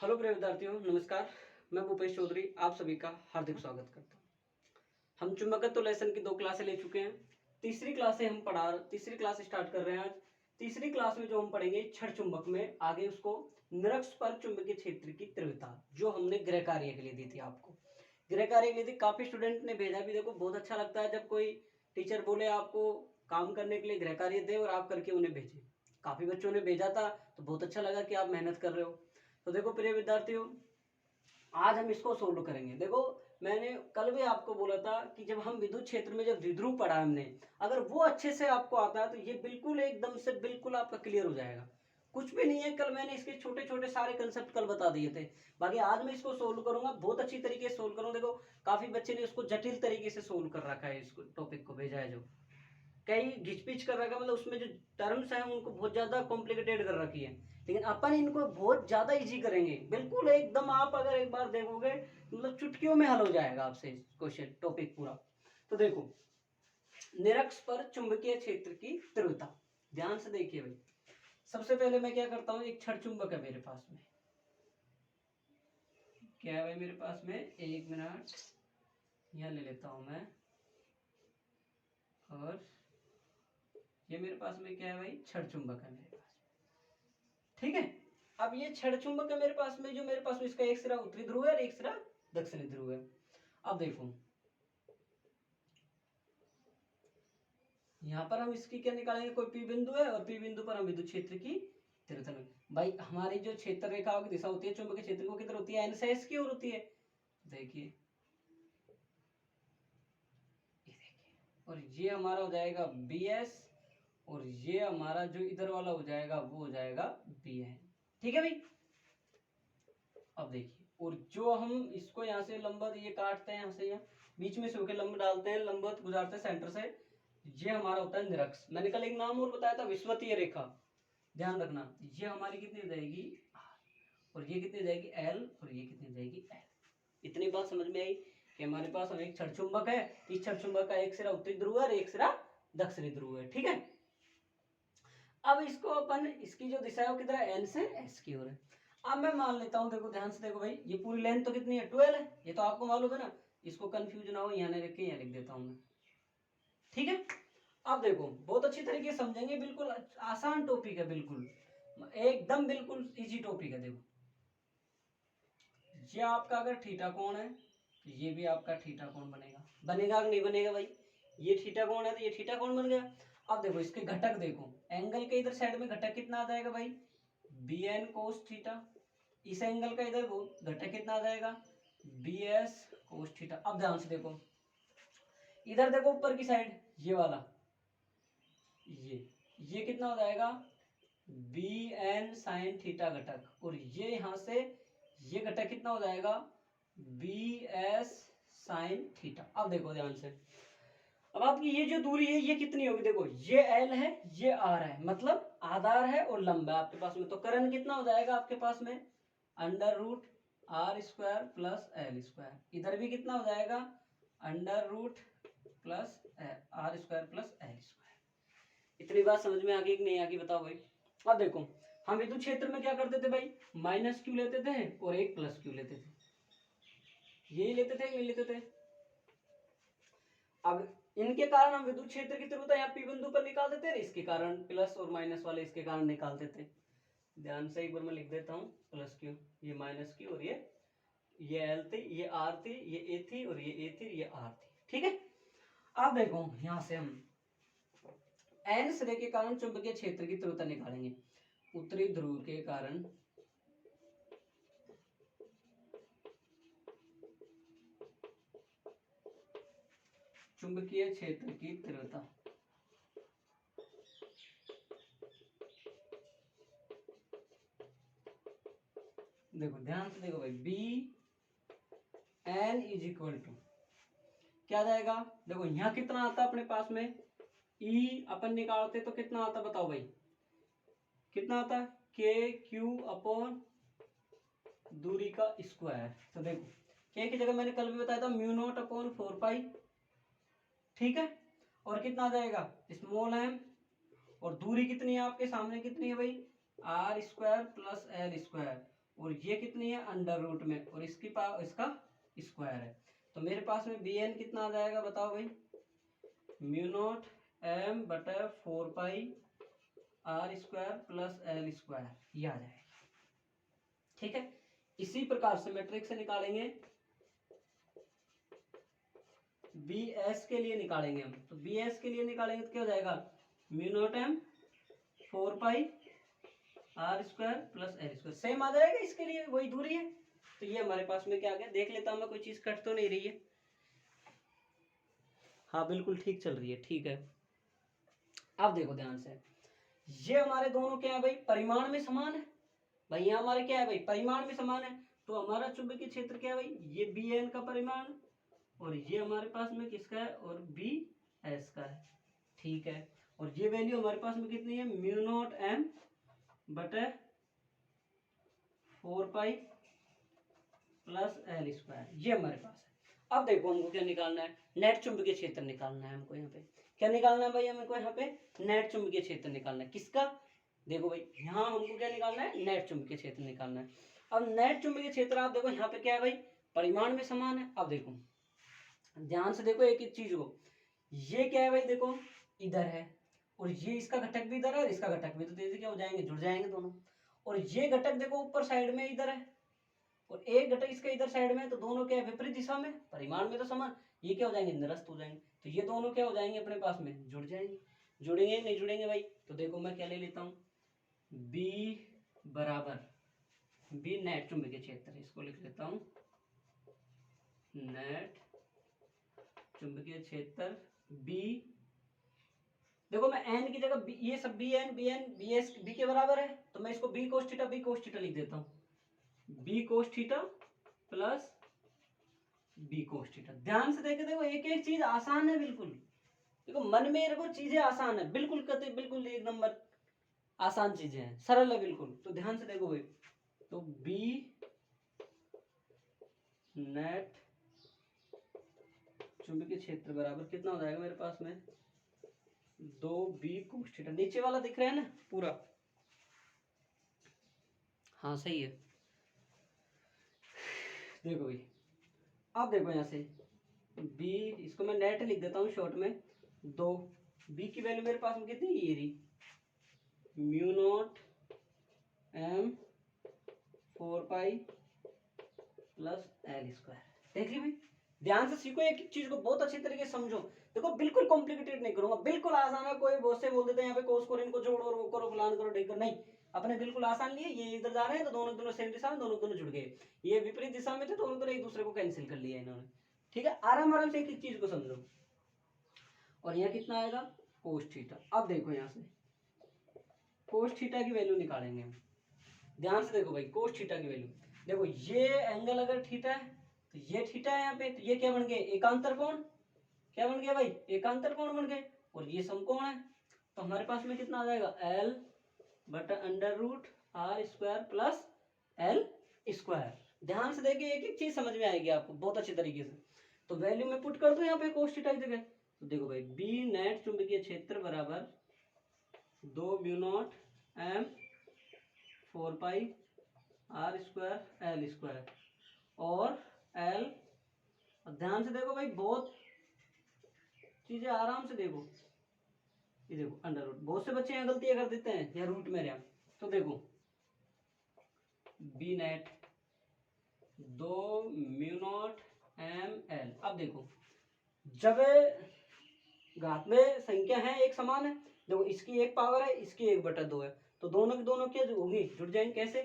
Hello प्रिय विद्यार्थियों, नमस्कार। मैं भूपेश चौधरी आप सभी का हार्दिक स्वागत करता हूँ। हम चुंबकत्व लेसन की 2 क्लासें ले चुके हैं। तीसरी क्लास स्टार्ट कर रहे हैं आज। तीसरी क्लास में जो हम पढ़ेंगे छड़ चुंबक में आगे उसको निरक्ष पर चुंबकीय क्षेत्र की तीव्रता, जो हमने गृह कार्य के लिए दी थी। आपको गृह कार्य के लिए दी, काफी स्टूडेंट ने भेजा भी। देखो, बहुत अच्छा लगता है जब कोई टीचर बोले आपको काम करने के लिए गृह कार्य दे और आप करके उन्हें भेजें। काफी बच्चों ने भेजा था तो बहुत अच्छा लगा कि आप मेहनत कर रहे हो। तो देखो प्रिय विद्यार्थियों, आज हम इसको सोल्व करेंगे। देखो, मैंने कल भी आपको बोला था कि जब हम विद्युत क्षेत्र में जब द्विध्रुव पढ़ा हमने, अगर वो अच्छे से आपको आता है तो ये बिल्कुल एकदम से बिल्कुल आपका क्लियर हो जाएगा। कुछ भी नहीं है, कल मैंने इसके छोटे छोटे सारे कंसेप्ट कल बता दिए थे। बाकी आज मैं इसको सोल्व करूंगा, बहुत अच्छी तरीके से सोल्व करूंगा। देखो, काफी बच्चे ने इसको जटिल तरीके से सोल्व कर रखा है, इसको टॉपिक को भेजा है जो कई घिचपिच कर रखा, मतलब उसमें जो टर्म्स हैं उनको बहुत ज्यादा कॉम्प्लिकेटेड कर रखी है। लेकिन अपन इनको बहुत ज्यादा इजी करेंगे, बिल्कुल एकदम। आप अगर एक बार देखोगे मतलब चुटकियों में हल हो जाएगा आपसे क्वेश्चन टॉपिक पूरा। तो देखो, निरक्ष पर चुंबकीय क्षेत्र की तीव्रता, ध्यान से देखिए भाई। सबसे पहले मैं क्या करता हूँ, एक छड़ चुंबक है मेरे पास में। क्या है भाई मेरे पास में, एक मिनट यहाँ ले लेता हूं मैं। और ये मेरे पास में क्या है भाई, छड़ चुंबक है मेरे पास में। ठीक है, अब ये छड़ चुंबक है मेरे पास में, जो मेरे पास में इसका एक सिरा उत्तरी ध्रुव है और एक सिरा दक्षिणी ध्रुव है। अब देखो, यहाँ पर हम इसकी क्या निकालेंगे, कोई पी बिंदु है और पी बिंदु पर हम विद्युत क्षेत्र की तीव्रता में। भाई हमारी जो क्षेत्र रेखाओं की दिशा होती है चुंबकीय क्षेत्र की, वो किधर होती है, एन से एस की ओर होती है। देखिए, और ये हमारा हो जाएगा बी एस, और ये हमारा जो इधर वाला हो जाएगा वो हो जाएगा बी एन। ठीक है भाई। अब देखिए, और जो हम इसको यहाँ से लंबवत ये काटते हैं, यहाँ से यहाँ बीच में से होकर लंब डालते हैं, लंबवत गुजारते हैं सेंटर से, ये हमारा होता है निरक्ष। मैंने कल एक नाम और बताया था, विषुवतीय रेखा। ध्यान रखना, ये हमारी कितनी हो जाएगी R, और ये कितनी हो जाएगी L, और ये कितनी हो जाएगी L। इतनी बात समझ में आई कि हमारे पास हम एक छड़ चुंबक है, इस छड़ चुंबक का एक सिरा उत्तरी ध्रुव है और एक सिरा दक्षिणी ध्रुव है। ठीक है, अब इसको अपन, इसकी जो दिशा है वो किधर है, एन से एस की ओर है। अब मैं मान लेता हूं, देखो ध्यान से देखो भाई, ये पूरी लेंथ तो कितनी है, 12 है। ये तो आपको मालूम है ना, इसको कंफ्यूज ना हो, यहाँ नहीं रख के यहाँ लिख देता हूं मैं। ठीक है, अब देखो बहुत अच्छी तरीके से समझेंगे, बिल्कुल आसान टॉपिक है, बिल्कुल एकदम बिल्कुल इजी टॉपिक है। देखो, ये आपका अगर थीटा कोण है तो ये भी आपका थीटा कोण बनेगा। बनेगा कि नहीं बनेगा भाई, ये थीटा कोण है तो ये थीटा कोण बन गया। अब देखो इसके घटक, देखो एंगल के इधर साइड में घटक कितना आ जाएगा भाई, बी एन कोस थीटा। इस एंगल का इधर वो घटक कितना आ जाएगा, बी एस कोस थीटा। अब ध्यान से देखो, इधर देखो ऊपर की साइड ये वाला, ये कितना हो जाएगा, बी एन साइन थीटा घटक, और ये यहां से ये घटक कितना हो जाएगा, बी एस साइन थीटा। अब देखो ध्यान से, अब आपकी ये जो दूरी है ये कितनी होगी, देखो ये एल है, ये आर है, मतलब आधार है और लंब है आपके पास में। तो करण कितना हो जाएगा आपके पास में, under root R square plus L square. इधर भी कितना हो जाएगा, under root plus R square plus L square. इतनी बात समझ में आ गई कि नहीं आ गई, बताओ भाई। अब देखो, हम विद्युत क्षेत्र में क्या करते थे भाई, माइनस क्यू लेते थे और एक प्लस क्यू लेते थे। यही लेते थे कि नहीं लेते थे। अब इनके कारण हम विद्युत क्षेत्र की तीव्रता यहाँ पी बिंदु पर निकाल देते हैं, इसके कारण प्लस और माइनस वाले इसके कारण निकालते थे। ध्यान से एक बार मैं लिख देता हूँ, प्लस क्यू, ये माइनस क्यू, और ये एल थी, ये आर थी, ये ए थी, और ये ए थी, ये आर थी। ठीक है, अब देखो यहां से हम एन सिरे के कारण चुंबकीय क्षेत्र की तीव्रता निकालेंगे। उत्तरी ध्रुव के कारण चुंबकीय क्षेत्र की तीव्रता, देखो ध्यान से देखो भाई, B N is equal to क्या जाएगा, देखो यहाँ कितना आता अपने पास में, ई अपन निकालते तो कितना आता बताओ भाई, कितना आता, के क्यू अपॉन दूरी का स्क्वायर। तो देखो के की जगह मैंने कल भी बताया था म्यू नॉट अपॉन 4 पाई। ठीक है, और कितना आ जाएगा, स्मॉल एम, और दूरी कितनी है आपके सामने, कितनी है भाई, R square plus L square, और ये कितनी है अंडर रूट में, और इसका स्क्वायर है। तो मेरे पास में bn कितना आ जाएगा बताओ भाई, म्यू नॉट m बटा 4 पाई r square plus l square, ये आ जाएगा। ठीक है, इसी प्रकार से मैट्रिक्स से निकालेंगे bs के लिए निकालेंगे हम। तो bs के लिए निकालेंगे तो क्या हो जाएगा, mu not m 4 pi r square plus L square, same आ जाएगा इसके लिए, वही दूरी है। तो ये हमारे पास में क्या आ गया, देख लेता हूं मैं कोई चीज कट तो नहीं रही है। हाँ बिल्कुल ठीक चल रही है, ठीक है। अब देखो ध्यान से, ये हमारे दोनों क्या है भाई, परिमाण में समान है भाई। यहाँ हमारे क्या है भाई, परिमाण में समान है। तो हमारा चुंबकीय क्षेत्र क्या है भाई, ये बी एन का परिमाण और ये हमारे पास में किसका है, और बी एस का है। ठीक है, और ये वैल्यू हमारे पास में कितनी है, म्यू नॉट एम बटे 4 पाई प्लस एल स्क्वायर, ये हमारे पास है। अब देखो हमको क्या निकालना है, नेट चुंबकीय क्षेत्र निकालना है हमको। यहाँ पे क्या निकालना है भाई, हमको यहाँ पे नेट चुंबकीय क्षेत्र निकालना है। किसका, देखो भाई यहाँ हमको क्या निकालना है, नेट चुंबकीय क्षेत्र निकालना है। अब नेट चुंबकीय क्षेत्र आप देखो यहाँ पे क्या है भाई, परिमाण में समान है। अब देखो ध्यान से देखो एक एक चीज को, ये क्या है भाई, देखो इधर है और ये इसका घटक भी इधर है और इसका घटक भी, तो तेजी क्या हो जाएंगे, जुड़ जाएंगे दोनों। और ये घटक देखो ऊपर साइड में इधर है और एक घटक इसका इधर साइड में है, तो दोनों क्या है, विपरीत दिशा में, परिमाण में तो समान, ये क्या हो जाएंगे, निरस्त हो जाएंगे। तो ये दोनों क्या हो जाएंगे अपने पास में, जुड़ जाएंगे। जुड़ेंगे नहीं जुड़ेंगे भाई, तो देखो मैं क्या ले लेता हूँ, B बराबर, B नेट चुंबकीय क्षेत्र, इसको लिख लेता हूँ नेट चुंबकीय क्षेत्र B। देखो मैं n की जगह ये सब B के बराबर है, तो मैं इसको B cos थीटा लिख देता हूँ, B cos theta plus B cos theta. ध्यान से देखे, देखो एक एक चीज आसान है बिल्कुल। देखो मन में रखो, चीजें आसान है बिल्कुल, कहते बिल्कुल एक नंबर आसान चीजें हैं, सरल है बिल्कुल। तो ध्यान से देखो भाई, तो B नेट चुंबकीय क्षेत्र बराबर कितना हो जाएगा मेरे पास में, 2B cos थीटा। नीचे वाला दिख रहा है ना पूरा, हाँ सही है। देखो भाई अब देखो यहाँ से B, इसको मैं नेट लिख देता हूँ शॉर्ट में, 2 B की वैल्यू मेरे पास में कितनी, ये रही mu not M 4 pi plus L square. देख ली भाई, ध्यान से सीखो, एक एक चीज को बहुत अच्छी तरीके से समझो। देखो बिल्कुल कॉम्प्लिकेटेड नहीं करूंगा, बिल्कुल आसान है। कोई बहुत से बोल देते हैं यहाँ पे कोस को इनको जोड़ो और वो करो फलान करो ढेकर, नहीं, अपने बिल्कुल आसान लिए। ये इधर जा रहे हैं तो दोनों दोनों सेम दिशा में, दोनों दोनों जुड़ गए। ये विपरीत दिशा में थे, दोनों दोनों एक दूसरे को कैंसिल कर लिया इन्होंने। ठीक है, आराम आराम से एक एक चीज को समझो। और यहाँ कितना आएगा, कोस थीटा। अब देखो यहाँ से कोस थीटा की वैल्यू निकालेंगे हम। ध्यान से देखो भाई, कोस थीटा की वैल्यू देखो, ये एंगल अगर थीटा है तो ये थीटा है यहाँ पे, तो ये क्या बन गए, एकांतर कोण। क्या बन गया भाई, एकांतर कोण बन गए। और ये समकोण है, तो हमारे पास में कितना आ जाएगा, L बटा under root R square plus L square. ध्यान से देखिए, एक एक चीज समझ में आएगी आपको बहुत अच्छे तरीके से। तो वैल्यू में पुट कर दो यहाँ पे कोस थीटा की जगह। तो देखो भाई, B नेट चुंबकीय क्षेत्र बराबर 2 mu not M 4 pi R square L square और L। ध्यान से देखो भाई, बहुत चीजें आराम से देखो। ये देखो अंडर रूट, बहुत से बच्चे यहाँ गलतियां कर देते हैं या रूट में रहा। तो देखो B net 2 mu not M L। अब देखो जब घात में संख्या है एक समान है, देखो इसकी एक पावर है, इसकी 1/2 है, तो दोनों की दोनों क्या होगी, जुड़ जाएंगे। कैसे,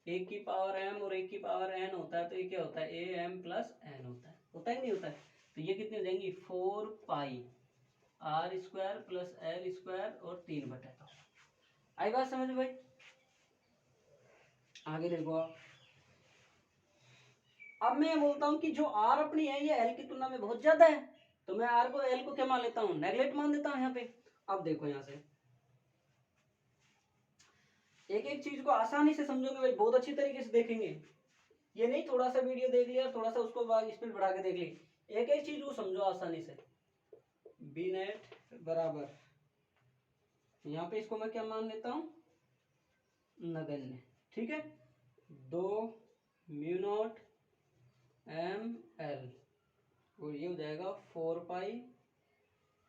एक की पावर m और एक की पावर n होता है, तो ये क्या होता है, am प्लस n होता है नहीं होता है। तो ये कितनी हो जाएंगी, 4 पाई R square plus L square और 3/2। आई बात समझ भाई। आगे देखो अब मैं बोलता हूं कि जो R अपनी है ये L की तुलना में बहुत ज्यादा है, तो मैं R को L को क्या मान लेता हूं, नेगलेक्ट मान देता हूं यहाँ पे। अब देखो यहाँ से एक एक चीज को आसानी से समझोगे भाई, बहुत अच्छी तरीके से देखेंगे। ये नहीं थोड़ा सा वीडियो देख लिया, थोड़ा सा उसको स्पीड बढ़ा के देख ली, एक एक चीज को समझो आसानी से। बी नेट बराबर, यहाँ पे इसको मैं क्या मान लेता हूँ, नगण्य। ठीक है, 2 म्यू नॉट एम एल, और ये हो जाएगा 4 पाई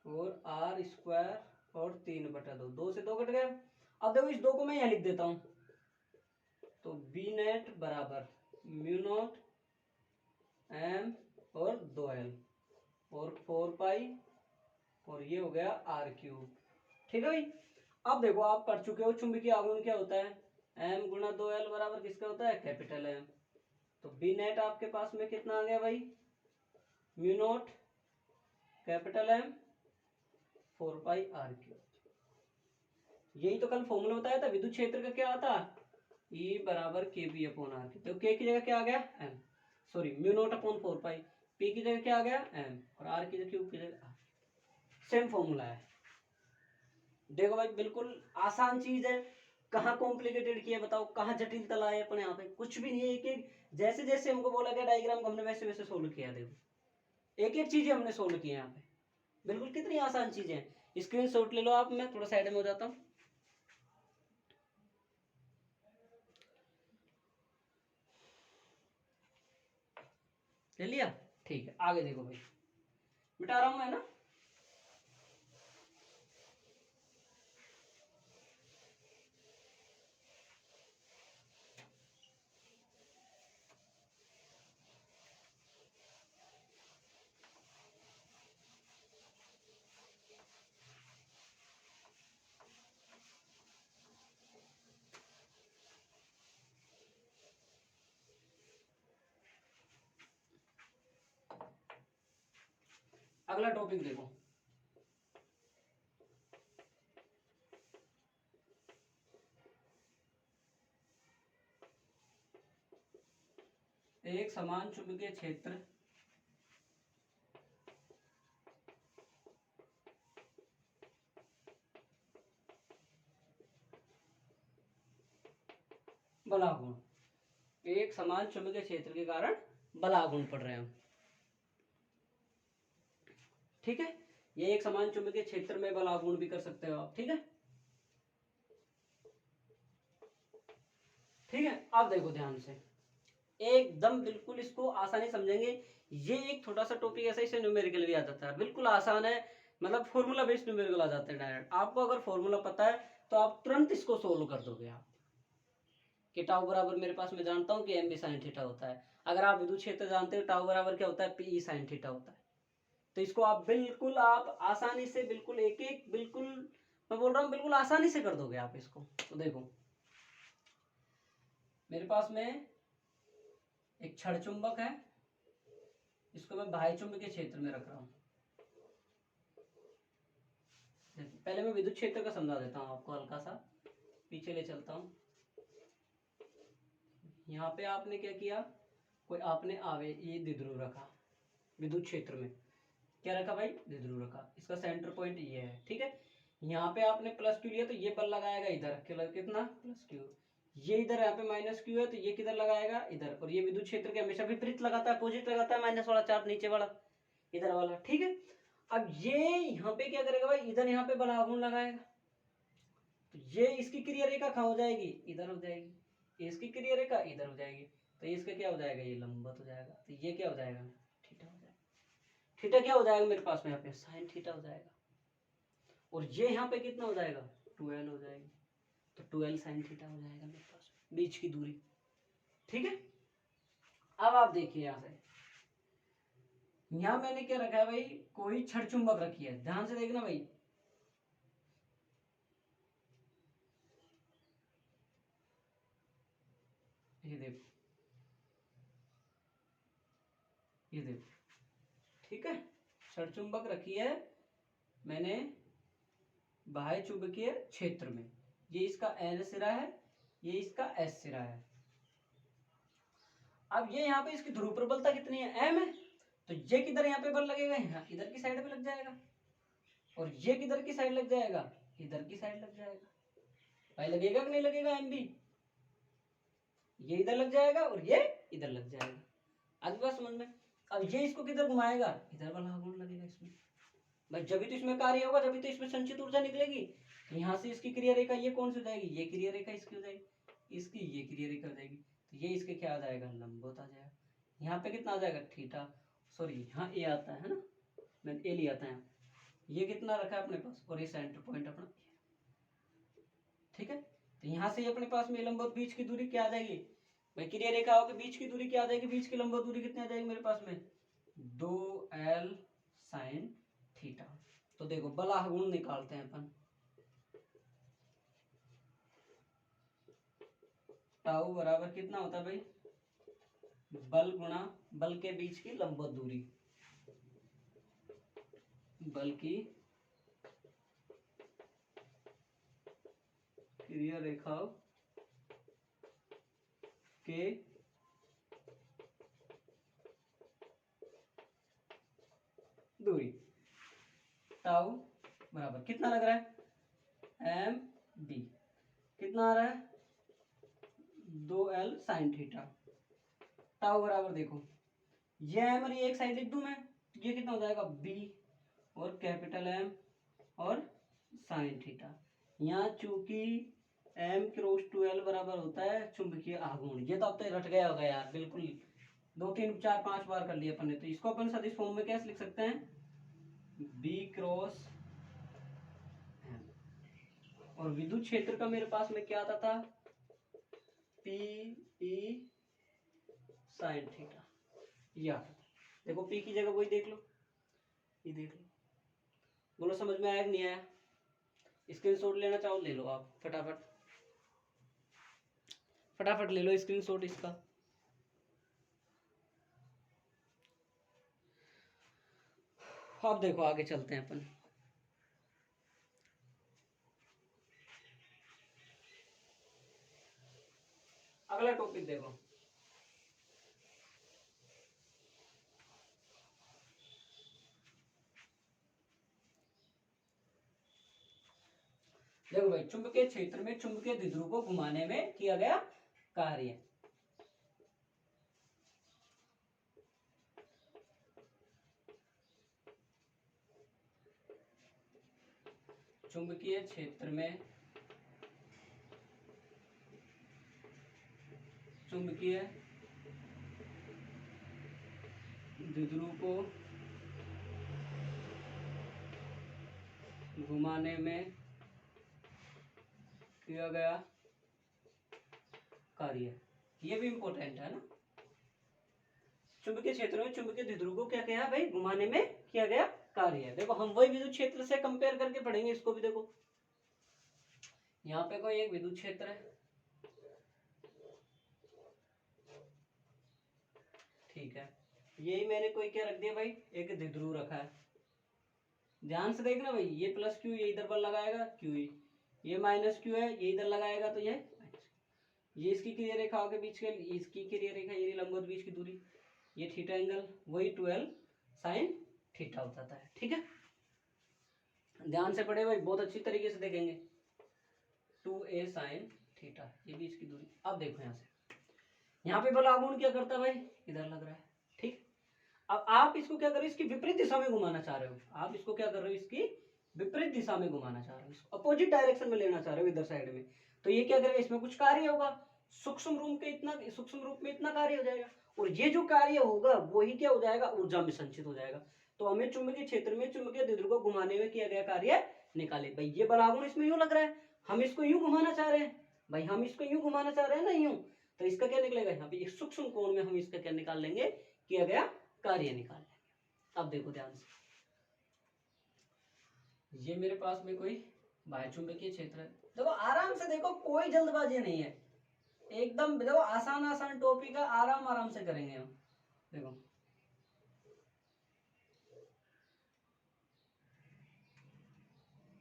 और आर स्क्वायर और 3/2, 2 से 2 कट गया। अब देखो इस 2 को मैं यहाँ लिख देता हूँ, तो बी नेट बराबर म्यू नॉट एम और 2 एल और 4 पाई और ये हो गया आर क्यूब। ठीक है भाई। अब देखो आप पढ़ चुके हो चुंबकीय आघूर्ण क्या होता है, एम गुणा 2 एल बराबर किसका होता है, कैपिटल एम। तो बी नेट आपके पास में कितना आ गया भाई, mu naught capital M 4 pi R cube. यही तो कल फॉर्मूला बताया था विद्युत क्षेत्र का, क्या आता, ई बराबर के बी अपॉन आर। तो के की जगह क्या आ गया, M, sorry mu naught upon 4 pi, P की जगह क्या आ गया, एम, और आर की जगह क्यूब की जगह आर। सेम फॉर्मूला है। देखो भाई बिल्कुल आसान चीज है, कहाँ कॉम्प्लिकेटेड किया बताओ, कहाँ जटिलता लाए अपने यहाँ पे, कुछ भी नहीं है। एक एक जैसे जैसे हमको बोला गया डायग्राम हमने वैसे वैसे सोल्व किया। देखो एक एक चीजें हमने सोल्व की है यहाँ पे, बिल्कुल कितनी आसान चीजें हैं। स्क्रीनशॉट ले लो आप, मैं थोड़ा साइड में हो जाता हूँ। ले लिया, ठीक है। आगे देखो भाई, मिटा रहा हूं मैं ना। अगला टॉपिक देखो, एक समान चुंबकीय क्षेत्र बलागुण, एक समान चुंबकीय क्षेत्र के कारण बलागुण पढ़ रहे हैं हम। ठीक है, ये एक समान चुंबकीय क्षेत्र में बलागुण भी कर सकते हो आप। ठीक है, ठीक है। अब देखो ध्यान से, एकदम बिल्कुल इसको आसानी समझेंगे। ये एक छोटा सा टॉपिक ऐसा, इसे न्यूमेरिकल भी आ जाता है, बिल्कुल आसान है। मतलब फॉर्मूला बेस्ड न्यूमेरिकल आ जाते हैं डायरेक्ट। आपको अगर फॉर्मूला पता है तो आप तुरंत इसको सोल्व कर दोगे। आप कि टाउ बराबर मेरे पास मैं जानता हूँ कि एम बी साइन थीटा होता है। अगर आप विद्युत क्षेत्र जानते हो टाउ बराबर क्या होता है, पी साइन थीटा होता है। तो इसको आप बिल्कुल आप आसानी से बिल्कुल एक एक बिल्कुल मैं बोल रहा हूँ बिल्कुल आसानी से कर दोगे आप इसको। तो देखो मेरे पास में एक छड़ चुंबक है, इसको मैं बाह्य चुंबकीय क्षेत्र में रख रहा हूँ। पहले मैं विद्युत क्षेत्र का समझा देता हूँ आपको, हल्का सा पीछे ले चलता हूँ। यहाँ पे आपने क्या किया, कोई आपने ये द्विध्रुव रखा विद्युत क्षेत्र में। क्या रखा भाई, द्विध्रुव रखा। इसका सेंटर पॉइंट ये है। ठीक है, यहाँ पे आपने प्लस क्यू लिया तो ये बल लगाएगा इधर, कितना प्लस क्यू। ये इधर यहाँ पे माइनस क्यू है तो ये किधर लगाएगा, इधर। और ये विद्युत क्षेत्र के हमेशा विपरीत लगाता है, अपोजिट लगाता है, माइनस वाला चार्ज नीचे वाला, इधर वाला। ठीक है, अब ये यहाँ पे क्या करेगा भाई, इधर यहाँ पे बल आघूर्ण लगाएगा। तो ये इसकी क्रिया रेखा कहाँ हो जाएगी, इधर हो जाएगी। इसकी क्रिया रेखा इधर हो जाएगी। तो इसका क्या हो जाएगा, ये लंबवत हो जाएगा। तो ये क्या हो जाएगा, थीटा हो जाएगा। थीटा क्या हो जाएगा मेरे पास में यहाँ पे, साइन थीटा हो जाएगा। और ये यहाँ पे कितना हो जाएगा, 2l हो जाएगी। तो 2l साइन थीटा हो जाएगा मेरे पास बीच की दूरी। ठीक है, अब आप देखिए यहाँ से, यहाँ मैंने क्या रखा है भाई, कोई छड़ चुंबक रखी है। ध्यान से देखना भाई, ये देखो, ये देखो। ठीक है, छड़ चुंबक रखी है मैंने बाह्य चुंबकीय क्षेत्र में। ये इसका N सिरा है, ये इसका S सिरा है। अब ये यहाँ पे इसकी ध्रुव प्रबलता कितनी है, M है। तो ये किधर यहाँ पे बल लगेगा, यहाँ इधर की साइड पे लग जाएगा। और ये किधर की साइड लग जाएगा, इधर की साइड लग जाएगा। भाई लगेगा कि नहीं लगेगा, एम बी ये इधर लग जाएगा और ये इधर लग जाएगा। आज बात समझ में। अब ये इसको किधर घुमाएगा, इधर वाला आघूर्ण लगेगा इसमें। भाई जब भी तो इसमें कार्य होगा, जब भी तो इसमें संचित ऊर्जा निकलेगी। यहाँ से इसकी क्रिया रेखा ये कौन सी हो जाएगी, ये क्रिया रेखा इसकी हो जाएगी, इसकी ये क्रिया रेखा हो जाएगी। तो ये इसके क्या आ जाएगा, लंबवत आ जाएगा। यहाँ पे कितना आ जाएगा, थीटा, सॉरी यहाँ ए आता है ना, मैंने ए लिया था यहाँ, ये कितना रखा है अपने पास, और ये सेंटर पॉइंट अपना, ठीक है। तो यहाँ से अपने पास में लंबवत बीच की दूरी क्या आ जाएगी भाई, क्रिया रेखाओं के बीच की दूरी क्या आ जाएगी, बीच की लंबवत दूरी कितनी आ जाएगी मेरे पास में, 2l sin थीटा। तो देखो बला गुण निकालते हैं अपन, टाउ बराबर कितना होता है भाई, बल गुणा बल के बीच की लंबवत दूरी, बल की क्रिया रेखाओं के दूरी, टाउ बराबर कितना लग रहा है, एम बी, कितना आ रहा है, 2l sin थीटा। टाउ बराबर देखो ये एम और ये एक साइड लिख दूं मैं, तो ये कितना हो जाएगा, बी और कैपिटल एम और साइन थीटा। यहाँ चूंकि एम क्रॉस 2l बराबर होता है चुंबकीय आघूर्ण, ये तो अब तक रट गया होगा यार, बिल्कुल 2 3 4 5 बार कर लिया अपन ने। तो इसको अपन सदिश फॉर्म में कैसे लिख सकते हैं, बी क्रॉस एम, और विद्युत क्षेत्र का मेरे पास में क्या आता था, पी ई साइन थीटा, ये आता था। देखो पी की जगह वही देख लो, ये देख लो, बोलो समझ में आया कि नहीं आया। स्क्रीनशॉट लेना चाहो ले लो आप, फटाफट फटाफट ले लो स्क्रीनशॉट इसका। अब देखो आगे चलते हैं अपन, अगला टॉपिक देखो, देखो भाई चुंबकीय क्षेत्र में चुंबकीय द्विध्रुव को घुमाने में किया गया कार्य, चुंबकीय क्षेत्र में चुंबकीय द्विध्रुव को घुमाने में किया गया कार्य, ये भी इंपॉर्टेंट है ना। चुंबकीय क्षेत्र में चुंबकीय द्विध्रुव को क्या किया भाई, घुमाने में किया गया कार्य। देखो हम वही विद्युत क्षेत्र से कंपेयर करके पढ़ेंगे इसको भी। देखो यहाँ पे कोई एक विद्युत क्षेत्र है, ठीक है, यही मैंने कोई क्या रख दिया भाई, एक द्विध्रुव रखा है। ध्यान से देखना भाई, ये प्लस क्यू ये इधर पर लगाएगा क्यू, ये माइनस क्यू है ये इधर लगाएगा तो ये इसकी क्रिया रेखाओं के बीच के, इसकी क्रिया रेखा ये लंबवत बीच की दूरी, ये थीटा एंगल वही 12 साइन थीटा हो जाता है, ठीक है। ध्यान से पढ़े भाई, बहुत अच्छी तरीके से देखेंगे, 2a साइन थीटा ये बीच की दूरी। अब देखो यहाँ से, यहाँ पे बल आघूर्ण क्या करता है भाई, इधर लग रहा है, ठीक। अब आप इसको क्या कर रहे हो, इसकी विपरीत दिशा में घुमाना चाह रहे हो, आप इसको क्या कर रहे हो, इसकी विपरीत दिशा में घुमाना चाह रहे हो, इसको अपोजिट डायरेक्शन में लेना चाह रहे हो इधर साइड में। तो ये क्या करेगा, इसमें कुछ कार्य होगा, सूक्ष्म रूप में इतना कार्य हो जाएगा, और ये जो कार्य होगा वही क्या हो जाएगा, ऊर्जा में संचित हो जाएगा। तो हमें चुंबकीय क्षेत्र में चुंबकीय द्विध्रुव को घुमाने में किया गया कार्य निकाले भाई। ये बल आघूर्ण इसमें यूं लग रहा है, हम इसको यूं घुमाना चाह रहे हैं भाई, हम इसको यूं घुमाना चाह रहे हैं ना यूं, तो इसका क्या निकलेगा, यहाँ पे एक सूक्ष्म कोण में हम इसका क्या निकाल लेंगे, किया गया कार्य निकाल लेंगे। अब देखो ध्यान से, ये मेरे पास में कोई बाह्य चुंबकीय क्षेत्र है, देखो आराम से देखो, कोई जल्दबाजी नहीं है, एकदम देखो आसान आसान टॉपिक है, आराम आराम से करेंगे हम। देखो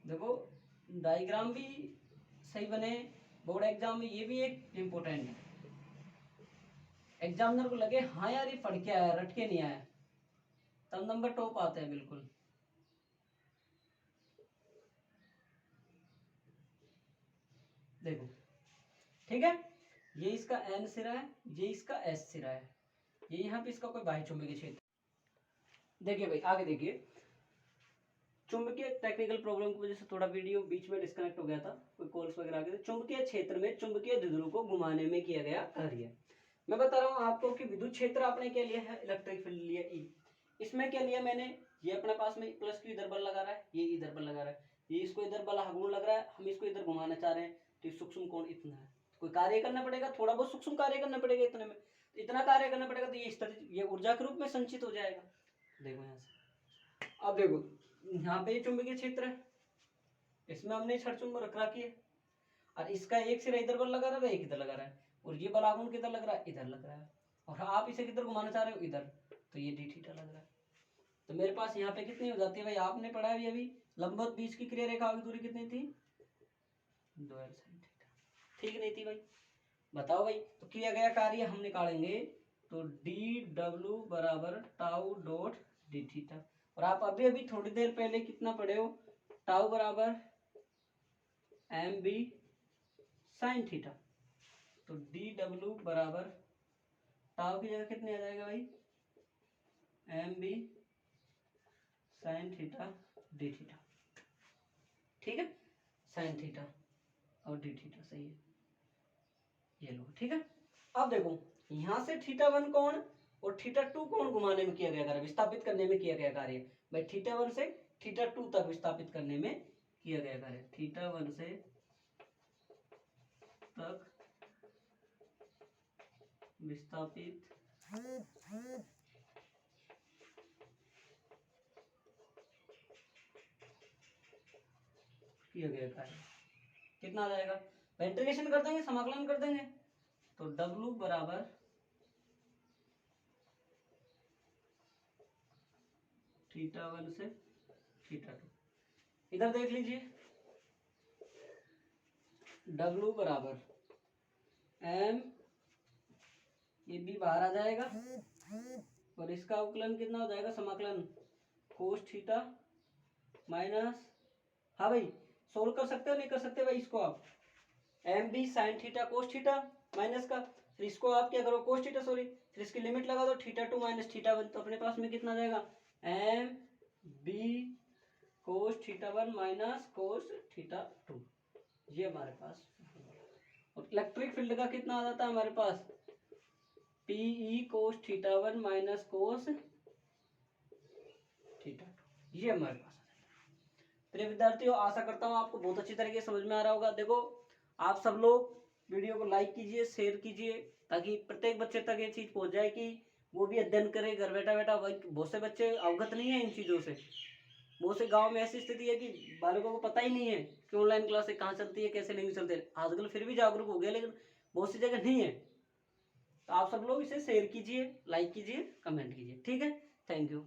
देखो डायग्राम भी सही बने, बोर्ड एग्जाम में ये भी एक इम्पोर्टेंट है, एग्जामिनर को लगे हाँ यार ये पढ़ के आया, रट के नहीं आया, तब नंबर टॉप आते हैं बिल्कुल। देखो ठीक है, ये इसका एन सिरा है, ये इसका एस सिरा है, ये यहाँ पे इसका कोई बाह्य चुंबकीय क्षेत्र। देखिए भाई आगे देखिए, चुंबकीय टेक्निकल प्रॉब्लम की वजह से थोड़ा वीडियो बीच में डिस्कनेक्ट हो गया था, कोई कॉल्स वगैरह आ गए थे। चुंबकीय क्षेत्र में चुंबकीय द्विध्रुव को घुमाने में किया गया कार्य, मैं बता रहा हूँ आपको कि विद्युत क्षेत्र आपने क्या लिया है, इलेक्ट्रिक फील्ड लिया ई। इसमें क्या लिया मैंने, ये अपने पास में प्लस क्यू इधर बल लगा रहा है, ये इधर बल लगा रहा है, ये इसको इधर बल गुण लग रहा है, हम इसको इधर घुमाना चाह रहे हैं, तो सूक्ष्म कोण इतना है। कोई कार्य करना पड़ेगा, थोड़ा बहुत सूक्ष्म कार्य करना पड़ेगा, इतने में इतना कार्य करना पड़ेगा, तो ये इस तरह ये ऊर्जा के रूप में संचित हो जाएगा। देखो यहाँ से, अब देखो यहाँ पे चुंबकीय क्षेत्र है, इसमें हमने छड़ चुंबक रख रखी है, और इसका एक सिरा इधर बल लगा रहा है, एक इधर लगा रहा है, और ये बल आघूर्ण किधर लग रहा है, इधर लग रहा है, और आप इसे किधर घुमाना चाह रहे हो, इधर, तो ये डी थीटा लग रहा है। तो मेरे पास यहाँ पे कितनी हो जाती है भाई, आपने पढ़ा है अभी, लंबवत बीच की क्रिया रेखा की दूरी कितनी थी, 2l sin थीटा। ठीक नहीं थी भाई, बताओ भाई। तो किया गया कार्य हम निकालेंगे, तो डी डब्ल्यू बराबर टाउ डॉट डी थीटा, और आप अभी अभी थोड़ी देर पहले कितना पढ़े हो, टाउ बराबर एम बी साइन थीटा। तो डी डब्ल्यू बराबर टाउ की जगह कितने आ जाएगा भाई, M B sine theta D theta. ठीक है, साइन थीटा और डी थीटा सही है, ये लो। ठीक है, अब देखो यहां से θ1 कोण और θ2 कोण घुमाने में किया गया कार्य, विस्थापित करने में किया गया कार्य भाई, θ1 से θ2 तक विस्थापित करने में किया गया कार्य, θ1 से तक विस्थापित किया गया कार्य कितना आ जाएगा, इंटीग्रेशन कर देंगे, समाकलन कर देंगे, तो W बराबर θ1 से θ2, इधर देख लीजिए, W बराबर m, ये भी बाहर आ जाएगा, और इसका अवकलन कितना हो जाएगा, समाकलन कोस थीटा माइनस, हाँ भाई सोल्व कर सकते हो नहीं कर सकते भाई इसको आप, M B sine theta cos theta minus का, फिर इसको आप क्या करो कोस थीटा, सॉरी, फिर इसकी लिमिट लगा दो θ2 माइनस θ1, तो अपने पास में कितना आ जाएगा, एम बी कोस θ1 माइनस कोस θ2, ये हमारे पास। और इलेक्ट्रिक फील्ड का कितना आ जाता है हमारे पास, पीई कोस θ1 माइनस कोस θ2, ये हमारे पास। प्रिय विद्यार्थियों, आशा करता हूँ आपको बहुत अच्छी तरीके से समझ में आ रहा होगा। देखो आप सब लोग वीडियो को लाइक कीजिए, शेयर कीजिए, ताकि प्रत्येक बच्चे तक ये चीज पहुंच जाए कि वो भी अध्ययन करे घर बैठा बैठा। बहुत से बच्चे अवगत नहीं है इन चीजों से, बहुत से गांव में ऐसी स्थिति है कि बालकों को पता ही नहीं है कि ऑनलाइन क्लासें कहाँ चलती है, कैसे नहीं चलते। आजकल फिर भी जागरूक हो गया, लेकिन बहुत सी जगह नहीं है। तो आप सब लोग इसे शेयर कीजिए, लाइक कीजिए, कमेंट कीजिए। ठीक है, थैंक यू।